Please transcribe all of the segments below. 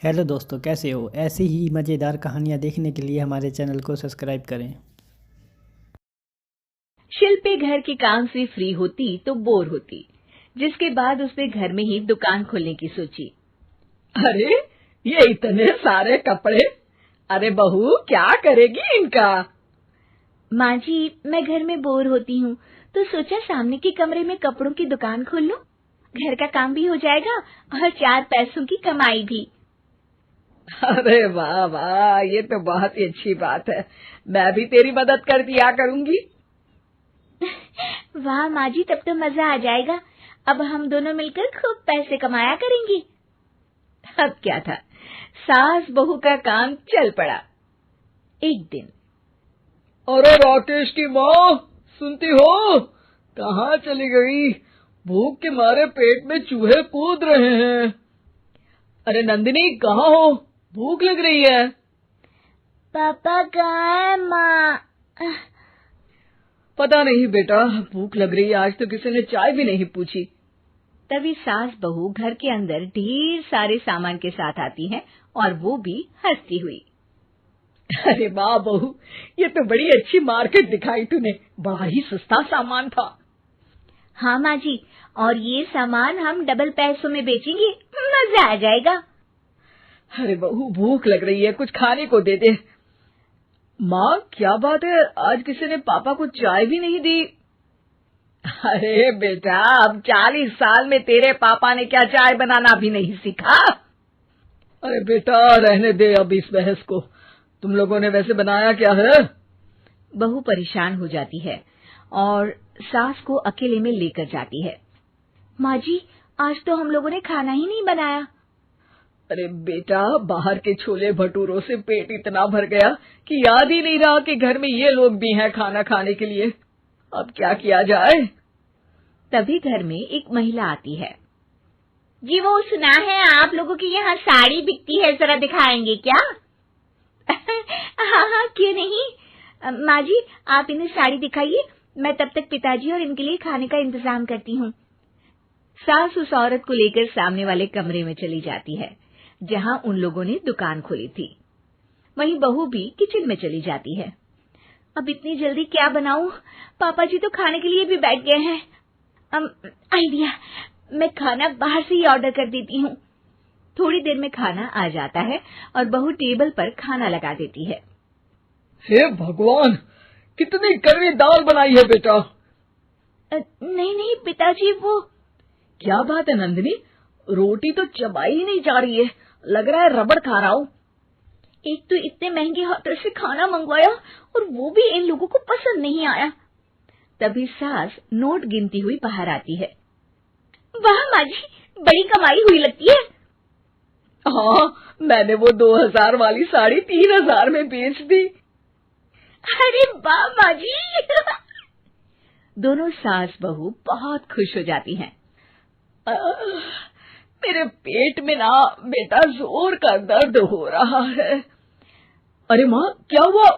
Hello दोस्तों, कैसे हो? ऐसी ही मज़ेदार कहानियाँ देखने के लिए हमारे चैनल को सब्सक्राइब करें। शिल्पी घर के काम से फ्री होती तो बोर होती, जिसके बाद उसने घर में ही दुकान खोलने की सोची। अरे ये इतने सारे कपड़े! अरे बहू, क्या करेगी इनका? माँ जी, मैं घर में बोर होती हूँ तो सोचा सामने के कमरे में कपड़ों की दुकान खोल लूं। घर का काम भी हो जाएगा और 4 पैसों की कमाई भी। अरे वाह वाह, ये तो बहुत ही अच्छी बात है। मैं भी तेरी मदद कर दिया करूंगी। वाह माँ जी, तब तो मजा आ जाएगा। अब हम दोनों मिलकर खूब पैसे कमाया करेंगे। अब क्या था, सास बहू का काम चल पड़ा। एक दिन, अरे राकेश की माँ, सुनती हो? कहाँ चली गई? भूख के मारे पेट में चूहे कूद रहे हैं। अरे नंदिनी, कहाँ हो? भूख लग रही है। पापा कहाँ है माँ? पता नहीं बेटा, भूख लग रही है। आज तो किसी ने चाय भी नहीं पूछी। तभी सास बहू घर के अंदर ढेर सारे सामान के साथ आती हैं और वो भी हंसती हुई। अरे वाह बहू, ये तो बड़ी अच्छी मार्केट दिखाई तूने। बड़ा ही सस्ता सामान था। हाँ माँ जी, और ये सामान हम डबल पैसों में बेचेंगे, मजा आ जाएगा। अरे बहू, भूख लग रही है, कुछ खाने को दे दे। माँ, क्या बात है, आज किसी ने पापा को चाय भी नहीं दी? अरे बेटा, अब 40 साल में तेरे पापा ने क्या चाय बनाना भी नहीं सीखा? अरे बेटा, रहने दे अब इस बहस को। तुम लोगों ने वैसे बनाया क्या है? बहू परेशान हो जाती है और सास को अकेले में लेकर जाती है। माँ जी, आज तो हम लोगों ने खाना ही नहीं बनाया। अरे बेटा, बाहर के छोले भटूरों से पेट इतना भर गया कि याद ही नहीं रहा कि घर में ये लोग भी हैं खाना खाने के लिए। अब क्या किया जाए? तभी घर में एक महिला आती है। जी, वो सुना है आप लोगों के यहाँ साड़ी बिकती है, जरा दिखाएंगे क्या? हाँ हाँ, क्यों नहीं। माँ जी, आप इन्हें साड़ी दिखाइए, मैं तब तक पिताजी और इनके लिए खाने का इंतजाम करती हूँ। सास उस औरत को लेकर सामने वाले कमरे में चली जाती है, जहाँ उन लोगों ने दुकान खोली थी। वहीं बहू भी किचन में चली जाती है। अब इतनी जल्दी क्या बनाऊं? पापा जी तो खाने के लिए भी बैठ गए हैं। आइडिया, मैं खाना बाहर से ही ऑर्डर कर देती हूँ। थोड़ी देर में खाना आ जाता है और बहू टेबल पर खाना लगा देती है। हे भगवान, कितनी कड़वी दाल बनाई है बेटा। नहीं नहीं पिताजी, वो। क्या बात है नंदिनी, रोटी तो चबाई ही नहीं जा रही है, लग रहा है रबड़ खा रहा हूँ। एक तो इतने महंगे होटल से खाना मंगवाया और वो भी इन लोगों को पसंद नहीं आया। तभी सास नोट गिनती हुई बाहर आती है। वाह माँ जी, बड़ी कमाई हुई लगती है। हाँ, मैंने वो 2000 वाली साड़ी 3000 में बेच दी। अरे वाह माँ जी। दोनों सास बहू बहुत खुश हो जाती हैं। मेरे पेट में ना बेटा जोर का दर्द हो रहा है। अरे माँ, क्या हुआ?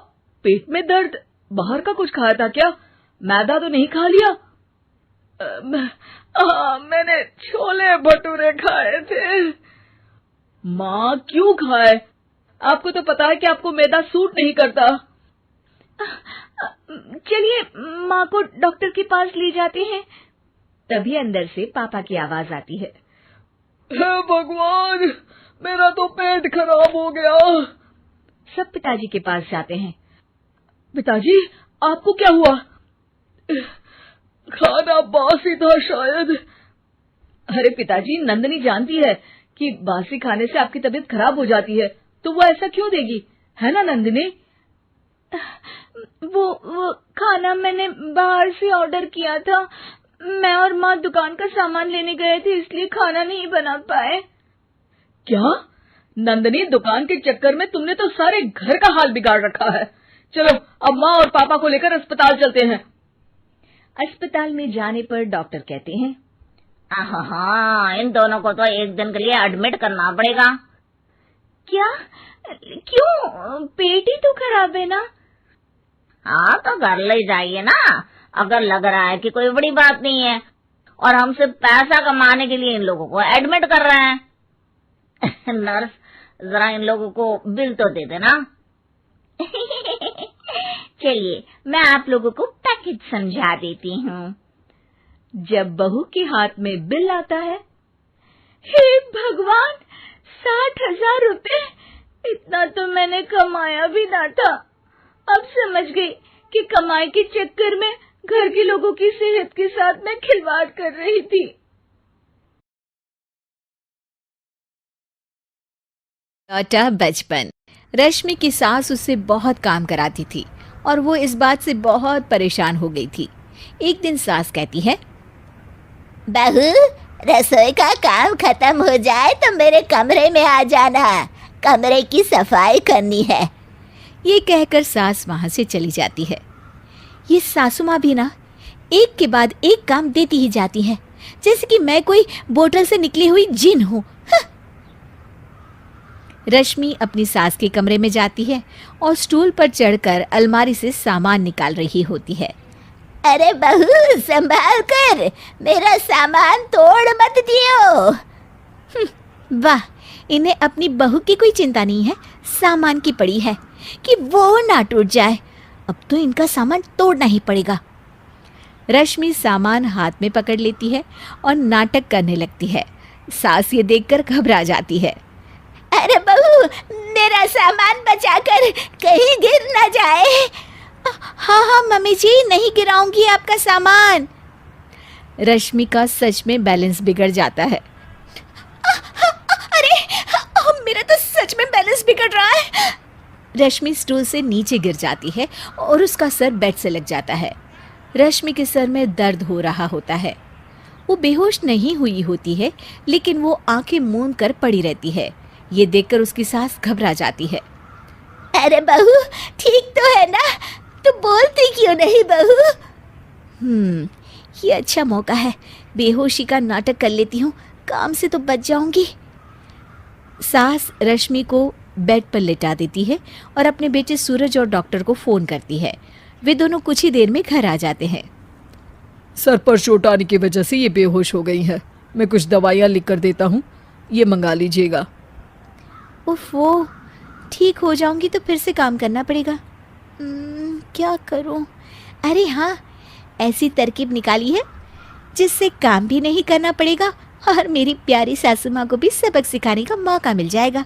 पेट में दर्द? बाहर का कुछ खाया था क्या? मैदा तो नहीं खा लिया? मैंने छोले भटूरे खाए थे। माँ, क्यों खाए? आपको तो पता है कि आपको मैदा सूट नहीं करता। चलिए माँ को डॉक्टर के पास ले जाते हैं। तभी अंदर से पापा की आवाज आती है। हे भगवान, मेरा तो पेट खराब हो गया। सब पिताजी के पास जाते हैं। पिताजी, आपको क्या हुआ? खाना बासी था शायद। अरे पिताजी, नंदिनी जानती है कि बासी खाने से आपकी तबीयत खराब हो जाती है, तो वो ऐसा क्यों देगी, है ना नंदिनी? वो खाना मैंने बाहर से ऑर्डर किया था। मैं और माँ दुकान का सामान लेने गए थे, इसलिए खाना नहीं बना पाए। क्या नंदिनी, दुकान के चक्कर में तुमने तो सारे घर का हाल बिगाड़ रखा है। चलो अब माँ और पापा को लेकर अस्पताल चलते हैं। अस्पताल में जाने पर डॉक्टर कहते हैं, हाँ, इन दोनों को तो एक दिन के लिए एडमिट करना पड़ेगा। क्या? क्यों? पेट ही तो खराब है ना। हाँ, तो घर ले जाइए ना, अगर लग रहा है कि कोई बड़ी बात नहीं है और हम सिर्फ पैसा कमाने के लिए इन लोगों को एडमिट कर रहे हैं। नर्स, जरा इन लोगों को बिल तो दे देना। चलिए मैं आप लोगों को पैकेज समझा देती हूँ। जब बहू के हाथ में बिल आता है, हे भगवान, 60,000 रुपए! इतना तो मैंने कमाया भी ना था। अब समझ गई कि कमाई के चक्कर में घर के लोगों की सेहत के साथ मैं खिलवाड़ कर रही थी। लौटा बचपन। रश्मि की सास उससे बहुत काम कराती थी और वो इस बात से बहुत परेशान हो गई थी। एक दिन सास कहती है, बहू, रसोई का काम खत्म हो जाए तो मेरे कमरे में आ जाना, कमरे की सफाई करनी है। ये कहकर सास वहां से चली जाती है। ये सासू माँ भी ना एक के बाद एक काम देती ही जाती है, जैसे कि मैं कोई बोतल से निकली हुई जिन हूँ। रश्मि अपनी सास के कमरे में जाती है और स्टूल पर चढ़कर अलमारी से सामान निकाल रही होती है। अरे बहू, संभाल कर, मेरा सामान तोड़ मत दियो। वाह, इन्हें अपनी बहू की कोई चिंता नहीं है, सामान की पड़ी है कि वो ना टूट जाए। अब तो इनका सामान तोड़ना ही पड़ेगा। रश्मि सामान हाथ में पकड़ लेती है और नाटक करने लगती है। सास ये देखकर घबरा जाती है। अरे बहू, मेरा सामान बचाकर कहीं गिर ना जाए। हाँ हाँ मम्मी जी, नहीं गिराऊंगी आपका सामान। रश्मि का सच में बैलेंस बिगड़ जाता है। अरे मेरा तो सच में बैलेंस बिगड़ रहा है। रश्मि स्टूल से नीचे गिर जाती है और उसका सर बेड से लग जाता है। रश्मि के सर में दर्द हो रहा होता है। वो बेहोश नहीं हुई होती है, लेकिन वो आंखें मूंद कर पड़ी रहती है। ये देखकर उसकी सास घबरा जाती है। अरे बहू, ठीक तो है ना? तू बोलती क्यों नहीं बहू? ये अच्छा मौका है, बेहोशी का नाटक कर लेती हूँ, काम से तो बच जाऊंगी। सास रश्मि को बेड पर लेटा देती है और अपने बेटे सूरज और डॉक्टर को फोन करती है। वे दोनों कुछ ही देर में घर आ जाते हैं। सर पर चोट आने की वजह से ये बेहोश हो गई है। मैं कुछ दवाइयाँ लिख कर देता हूँ, ये मंगा लीजिएगा। उफ, वो ठीक हो जाऊंगी तो फिर से काम करना पड़ेगा। क्या करूं? अरे हाँ, ऐसी तरकीब निकाली है जिससे काम भी नहीं करना पड़ेगा और मेरी प्यारी सासू माँ को भी सबक सिखाने का मौका मिल जाएगा।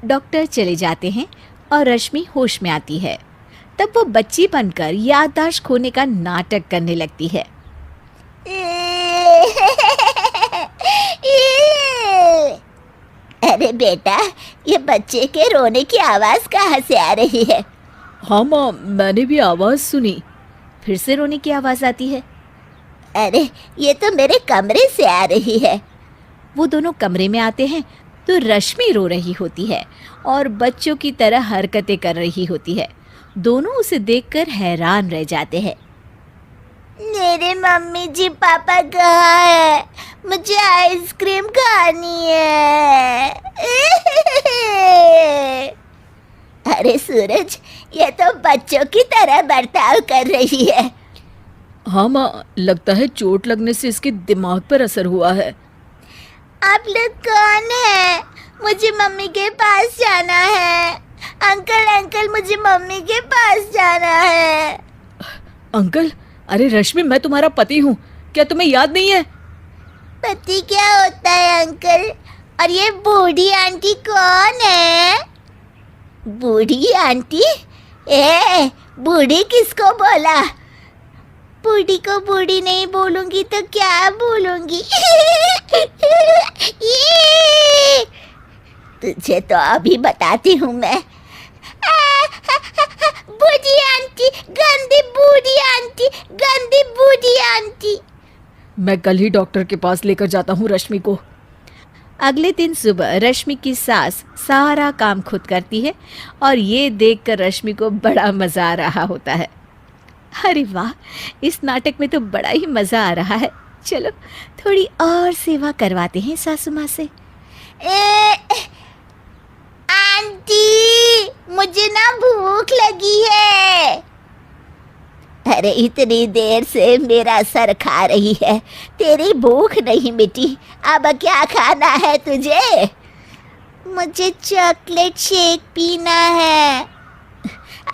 डॉक्टर चले जाते हैं और रश्मि होश में आती है। तब वो बच्ची बनकर याददाश्त खोने का नाटक करने लगती है। अरे बेटा, ये बच्चे के रोने की आवाज कहाँ से आ रही है? हाँ माँ, मैंने भी आवाज सुनी। फिर से रोने की आवाज आती है। अरे ये तो मेरे कमरे से आ रही है। वो दोनों कमरे में आते हैं तो रश्मि रो रही होती है और बच्चों की तरह हरकतें कर रही होती है। दोनों उसे देखकर हैरान रह जाते हैं। मेरे मम्मी जी पापा कहाँ है? मुझे आइसक्रीम खानी है। अरे सूरज, ये तो बच्चों की तरह बर्ताव कर रही है। हाँ माँ, लगता है चोट लगने से इसके दिमाग पर असर हुआ है। आप लोग कौन है? मुझे मम्मी के पास जाना है। अंकल अंकल, मुझे मम्मी के पास जाना है। अंकल? अरे रश्मि, मैं तुम्हारा पति हूँ, क्या तुम्हें याद नहीं है? पति क्या होता है अंकल? और ये बूढ़ी आंटी कौन है? बूढ़ी आंटी? बूढ़ी किसको बोला? बूढ़ी को बूढ़ी नहीं बोलूंगी तो क्या बोलूंगी? तुझे तो अभी बताती हूँ मैं। बूढ़ी आंटी, गंदी बूढ़ी आंटी, गंदी बूढ़ी आंटी। मैं कल ही डॉक्टर के पास लेकर जाता हूँ रश्मि को। अगले दिन सुबह रश्मि की सास सारा काम खुद करती है और ये देखकर रश्मि को बड़ा मजा आ रहा होता है। अरे वाह, इस नाटक में तो बड़ा ही मजा आ रहा है। चलो थोड़ी और सेवा करवाते हैं सासू माँ से। आंटी, मुझे ना भूख लगी है। अरे इतनी देर से मेरा सर खा रही है, तेरी भूख नहीं मिटी। अब क्या खाना है तुझे? मुझे चॉकलेट शेक पीना है।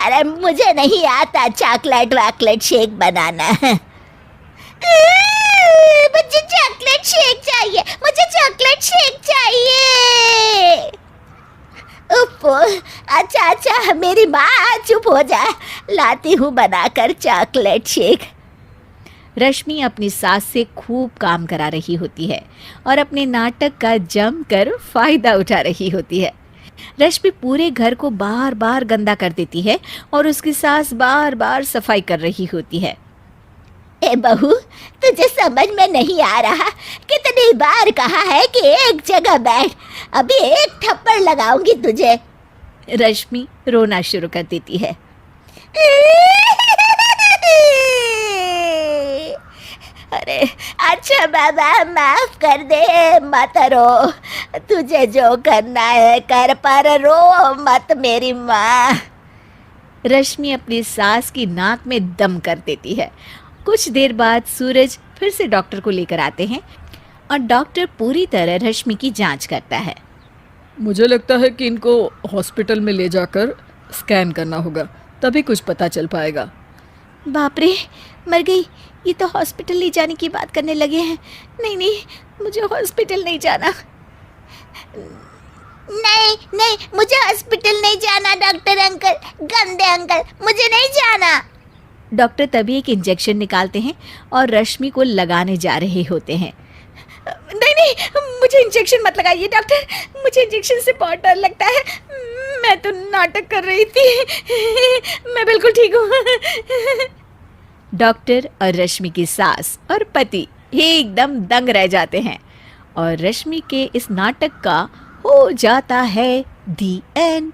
अरे मुझे नहीं आता चॉकलेट वाकलेट शेक बनाना। मुझे चॉकलेट शेक चाहिए, मुझे चॉकलेट शेक चाहिए। उफ, अच्छा अच्छा मेरी माँ चुप हो जा, लाती हूँ बनाकर चॉकलेट शेक। रश्मि अपनी सास से खूब काम करा रही होती है और अपने नाटक का जमकर फायदा उठा रही होती है। रश्मि पूरे घर को बार बार गंदा कर देती है और उसकी सास बार बार सफाई कर रही होती है। ए बहू, तुझे समझ में नहीं आ रहा? कितनी बार कहा है कि एक जगह बैठ, अभी एक थप्पड़ लगाऊंगी तुझे। रश्मि रोना शुरू कर देती है। अरे अच्छा बाबा, माफ कर दे, मत रो। तुझे जो करना है कर, पर रो मत मेरी माँ। रश्मि अपनी सास की नाक में दम कर देती है। कुछ देर बाद सूरज फिर से डॉक्टर को लेकर आते हैं और डॉक्टर पूरी तरह रश्मि की जांच करता है। मुझे लगता है कि इनको हॉस्पिटल में ले जाकर स्कैन करना होगा, तभी कुछ पता चल पाएगा। बाप रे, मर गई। ये तो हॉस्पिटल ले जाने की बात करने लगे हैं। नहीं नहीं, मुझे हॉस्पिटल नहीं जाना। नहीं नहीं, मुझे हॉस्पिटल नहीं जाना डॉक्टर अंकल, गंदे अंकल, मुझे नहीं जाना। डॉक्टर तभी एक इंजेक्शन निकालते हैं और रश्मि को लगाने जा रहे होते हैं। नहीं नहीं, मुझे इंजेक्शन मत लगाइए डॉक्टर, मुझे इंजेक्शन से बहुत डर लगता है। मैं तो नाटक कर रही थी, मैं बिल्कुल ठीक हूँ। डॉक्टर और रश्मि की सास और पति एकदम दंग रह जाते हैं और रश्मि के इस नाटक का हो जाता है दी एंड।